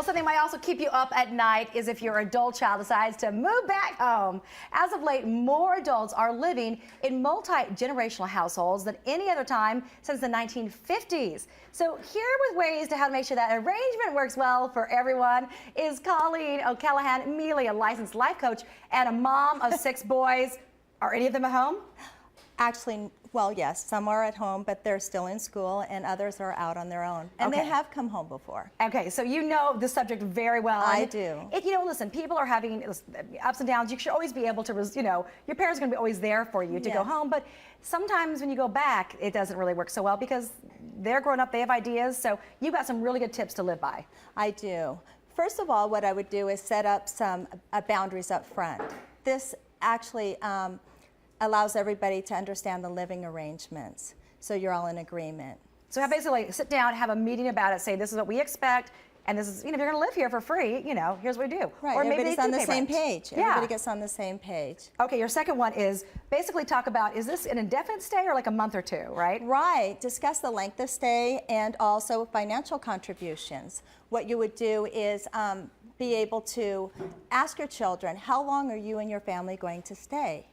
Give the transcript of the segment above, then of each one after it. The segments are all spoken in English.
something that might also keep you up at night is if your adult child decides to move back home. As of late, more adults are living in multi-generational households than any other time since the 1950s. So here with ways to how to make sure that arrangement works well for everyone is Colleen O'Callaghan, Mealy, a licensed life coach and a mom of 6 boys. Are any of them at home? Actually, well, yes, some are at home, but they're still in school, and others are out on their own. And Okay. they have come home before. Okay, so you know the subject very well. I do. Listen, people are having ups and downs. You should always be able to, your parents are going to be always there for you to go home. But sometimes when you go back, it doesn't really work so well because they're growing up, they have ideas. So you've got some really good tips to live by. I do. First of all, what I would do is set up some boundaries up front. This actually allows everybody to understand the living arrangements, so you're all in agreement. So basically sit down, have a meeting about it, say this is what we expect, and this is, if you're going to live here for free, here's what we do. Right, or maybe everybody's on the same page. Yeah. Everybody gets on the same page. Okay, your second one is basically talk about, is this an indefinite stay or like a month or two, right? Right, discuss the length of stay and also financial contributions. What you would do is be able to ask your children, how long are you and your family going to stay?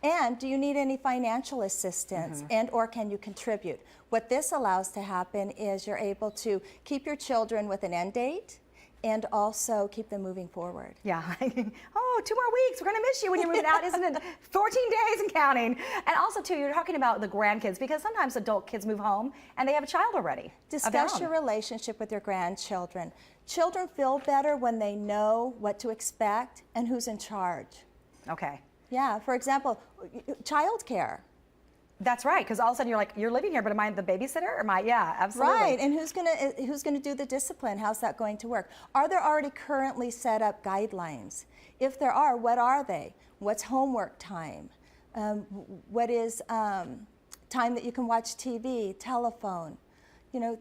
And do you need any financial assistance and or can you contribute? What this allows to happen is you're able to keep your children with an end date and also keep them moving forward. Yeah. Oh, 2 more weeks. We're going to miss you when you're moving out, isn't it? 14 days and counting. And also, too, you're talking about the grandkids because sometimes adult kids move home and they have a child already. Discuss your relationship with your grandchildren. Children feel better when they know what to expect and who's in charge. Okay. Yeah, for example, childcare. That's right, because all of a sudden you're like, you're living here, but am I the babysitter? Or am I? Yeah, absolutely. Right, and who's gonna do the discipline? How's that going to work? Are there already currently set up guidelines? If there are, what are they? What's homework time? What is time that you can watch TV, telephone?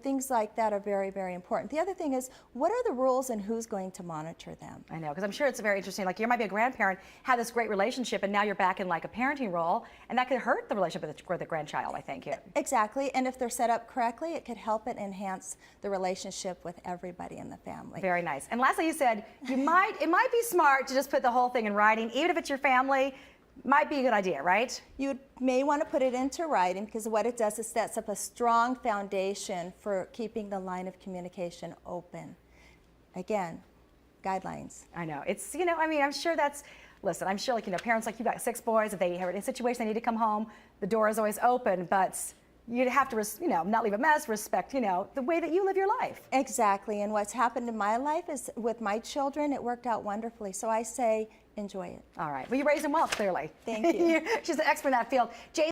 Things like that are very, very important. The other thing is, what are the rules and who's going to monitor them? I know, because I'm sure it's very interesting. Like, you might be a grandparent, have this great relationship, and now you're back in like a parenting role, and that could hurt the relationship with the grandchild, I think. Exactly, and if they're set up correctly, it could help and enhance the relationship with everybody in the family. Very nice. And lastly, you said it might be smart to just put the whole thing in writing, even if it's your family. Might be a good idea, right? You may want to put it into writing because what it does is sets up a strong foundation for keeping the line of communication open. Again, guidelines. I know. It's, I'm sure listen, I'm sure parents like you've got 6 boys, if they have a situation they need to come home, the door is always open, but you'd have to, not leave a mess, respect, the way that you live your life. Exactly, and what's happened in my life is with my children, it worked out wonderfully. So I say, enjoy it. All right. Well, you raised them well, clearly. Thank you. She's an expert in that field.